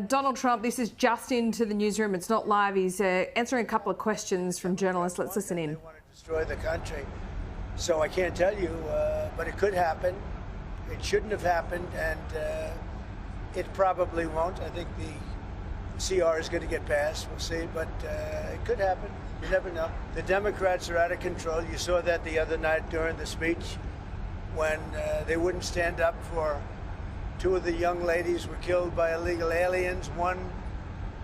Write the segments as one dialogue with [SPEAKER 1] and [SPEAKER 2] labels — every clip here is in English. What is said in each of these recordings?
[SPEAKER 1] Donald Trump, this is just into the newsroom. It's not live. He's answering a couple of questions from journalists. Let's listen in.
[SPEAKER 2] They want to destroy the country. So I can't tell you, but it could happen. It shouldn't have happened, and it probably won't. I think the CR is going to get passed. We'll see, but it could happen. You never know. The Democrats are out of control. You saw that the other night during the speech when they wouldn't stand up for two of the young ladies were killed by illegal aliens, one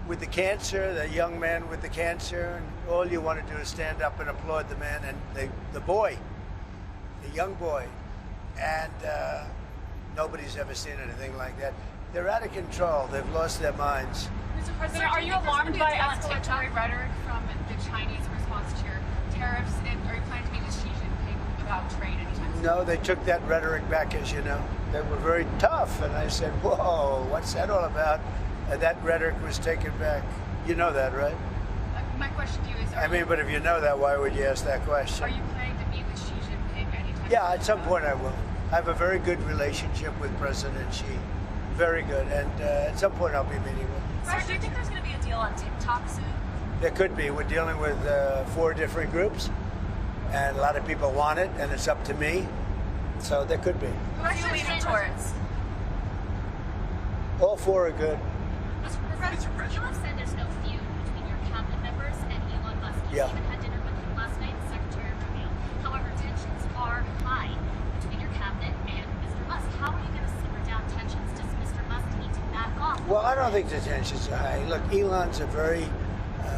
[SPEAKER 2] with the cancer, the young man with the cancer, and all you want to do is stand up and applaud the man and the boy, the young boy. And nobody's ever seen anything like that. They're out of control. They've lost their minds.
[SPEAKER 3] Mr. President, are you alarmed by escalatory rhetoric from the Chinese response to your tariffs? And are you planning to meet with Xi Jinping about trade anytime soon?
[SPEAKER 2] No, they took that rhetoric back, as you know. They were very tough, and I said, whoa, what's that all about? And that rhetoric was taken back. You know that, right?
[SPEAKER 3] My question to you is...
[SPEAKER 2] But if you know that, why would you ask that question?
[SPEAKER 3] Are you planning to meet with Xi Jinping anytime soon?
[SPEAKER 2] Yeah, at some point I will. I have a very good relationship with President Xi. Very good. And at some point I'll be meeting with him.
[SPEAKER 4] Sir, do you think there's going to be a deal on TikTok soon?
[SPEAKER 2] There could be. We're dealing with 4 different groups, and a lot of people want it, and it's up to me. So there could be.
[SPEAKER 4] Who are you leaning towards?
[SPEAKER 2] All 4 are good.
[SPEAKER 5] Mr. President, you have said there's no feud between your cabinet members and Elon Musk. You even had dinner with him last night, Secretary Rubio. However, tensions are high between your cabinet and Mr. Musk. How are you going to simmer down tensions? Does Mr. Musk need to back off?
[SPEAKER 2] Well, I don't think the tensions are high. Look, Elon's a very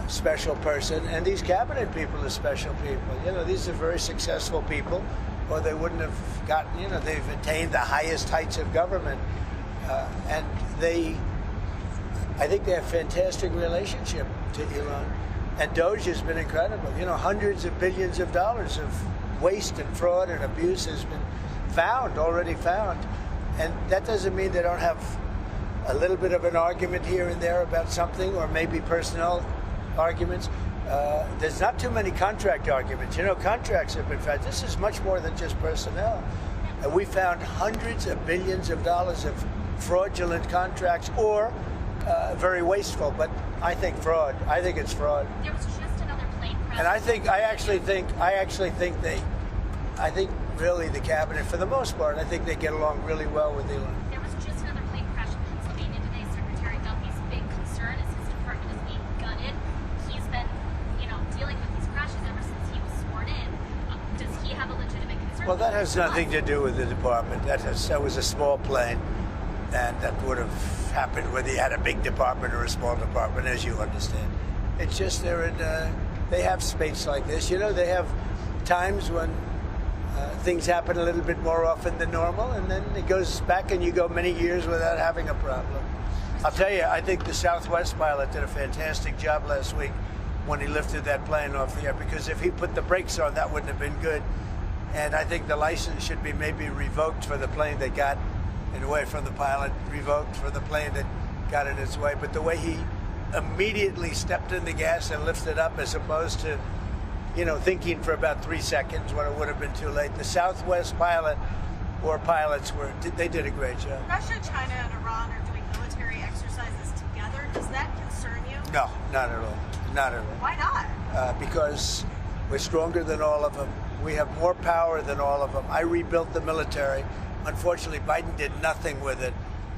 [SPEAKER 2] special person, and these cabinet people are special people. You know, these are very successful people, or they wouldn't have gotten, they've attained the highest heights of government. And I think they have a fantastic relationship to Elon. And DOGE has been incredible. Hundreds of billions of dollars of waste and fraud and abuse has been already found. And that doesn't mean they don't have a little bit of an argument here and there about something, or maybe personnel arguments. There's not too many contract arguments. Contracts have been found. This is much more than just personnel. And we found hundreds of billions of dollars of fraudulent contracts, or very wasteful. But I think fraud. I think it's fraud.
[SPEAKER 5] There was just another plane crash.
[SPEAKER 2] And I think really the cabinet, for the most part, I think they get along really well with Elon.
[SPEAKER 5] There was just another plane crash in Pennsylvania today. Secretary Duffy's big concern is his department is being gutted. He's been, dealing with these crashes ever since he was sworn in. Does he have a legitimate concern?
[SPEAKER 2] Well, that has nothing to do with the department. That was a small plane, and that would have happened whether you had a big department or a small department, as you understand. It's just they have space like this. They have times when things happen a little bit more often than normal, and then it goes back and you go many years without having a problem. I'll tell you, I think the Southwest pilot did a fantastic job last week when he lifted that plane off the air, because if he put the brakes on, that wouldn't have been good. And I think the license should be maybe revoked for the plane that got in the way from the pilot, revoked for the plane that got in its way. But the way he immediately stepped in the gas and lifted up, as opposed to thinking for about 3 seconds when it would have been too late. The Southwest pilot or pilots they did a great job.
[SPEAKER 4] Russia, China, and Iran are doing military exercises together. Does that concern you?
[SPEAKER 2] No, not at all. Not at all.
[SPEAKER 4] Why not?
[SPEAKER 2] Because we're stronger than all of them. We have more power than all of them. I rebuilt the military. Unfortunately, Biden did nothing with it,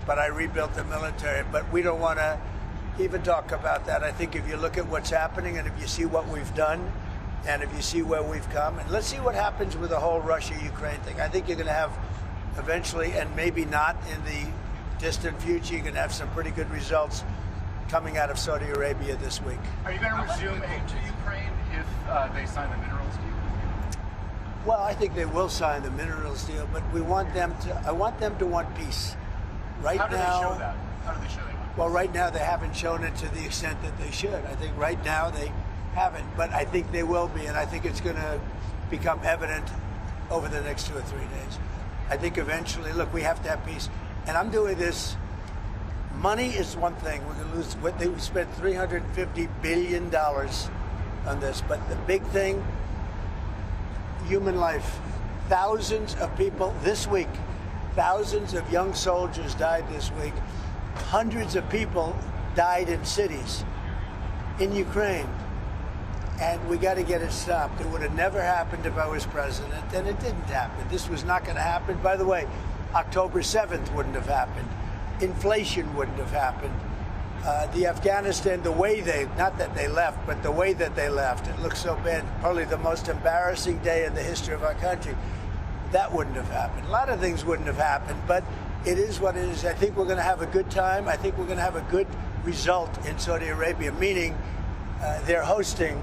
[SPEAKER 2] but I rebuilt the military. But we don't want to even talk about that. I think if you look at what's happening, and if you see what we've done, and if you see where we've come, and let's see what happens with the whole Russia-Ukraine thing. I think you're going to have eventually, and maybe not in the distant future, you're going to have some pretty good results coming out of Saudi Arabia this week.
[SPEAKER 6] Are you going to resume aid to Ukraine if they sign the minerals deal?
[SPEAKER 2] Well, I think they will sign the minerals deal, but I want them to want peace. Right
[SPEAKER 6] now,
[SPEAKER 2] how
[SPEAKER 6] do they show that? How do they show they want peace?
[SPEAKER 2] Well, right now they haven't shown it to the extent that they should. I think right now they haven't, but I think they will be, and I think it's going to become evident over the next 2 or 3 days. I think eventually, look, we have to have peace, and I'm doing this. Money is one thing. We're going to lose. We spent $350 billion on this, but the big thing, human life. Thousands of people this week, thousands of young soldiers died this week hundreds of people died in cities in Ukraine. And we got to get it stopped. It would have never happened if I was president, and it didn't happen. This was not going to happen. By the way, October 7th wouldn't have happened. Inflation wouldn't have happened. The Afghanistan, the way not that they left, but the way that they left, it looks so bad. Probably the most embarrassing day in the history of our country. That wouldn't have happened. A lot of things wouldn't have happened, but it is what it is. I think we're going to have a good time. I think we're going to have a good result in Saudi Arabia, meaning they're hosting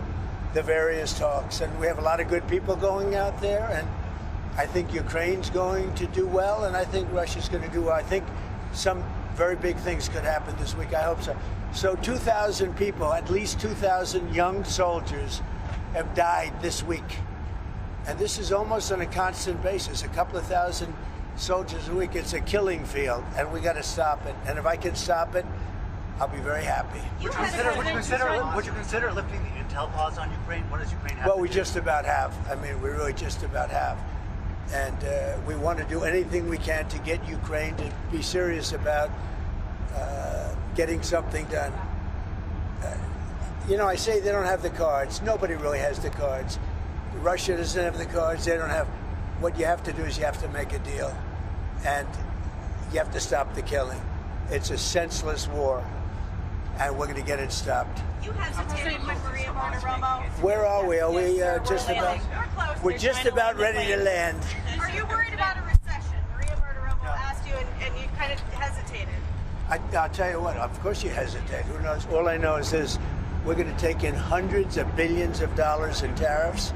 [SPEAKER 2] the various talks. And we have a lot of good people going out there. And I think Ukraine's going to do well. And I think Russia's going to do well. I think some very big things could happen this week. I hope so. So 2,000 people, at least 2,000 young soldiers have died this week. And this is almost on a constant basis, a couple of thousand soldiers a week. It's a killing field, and we got to stop it. And if I can stop it, I'll be very happy.
[SPEAKER 7] Would you consider lifting the intel pause on Ukraine? What does Ukraine have?
[SPEAKER 2] Well, we just about have. I mean, we really just about have. And we want to do anything we can to get Ukraine to be serious about getting something done. I say they don't have the cards. Nobody really has the cards. Russia doesn't have the cards. They don't have. What you have to do is you have to make a deal. And you have to stop the killing. It's a senseless war. And we're going to get it stopped.
[SPEAKER 4] You hesitated with Maria Bartiromo.
[SPEAKER 2] Where are we? Are we just about? We're just about ready to land.
[SPEAKER 4] Are you worried about a recession? Maria Bartiromo asked you, and you kind of hesitated.
[SPEAKER 2] I'll tell you what. Of course you hesitate. Who knows? All I know is this: we're going to take in hundreds of billions of dollars in tariffs.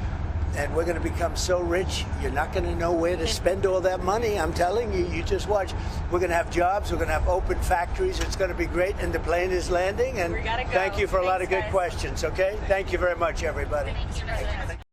[SPEAKER 2] And we're going to become so rich, you're not going to know where to spend all that money. I'm telling you, you just watch. We're going to have jobs. We're going to have open factories. It's going to be great. And the plane is landing. And
[SPEAKER 4] We gotta go.
[SPEAKER 2] Thank you for a lot of good
[SPEAKER 4] Thanks, guys.
[SPEAKER 2] questions, okay? Thank you very much, everybody.
[SPEAKER 5] Thank you.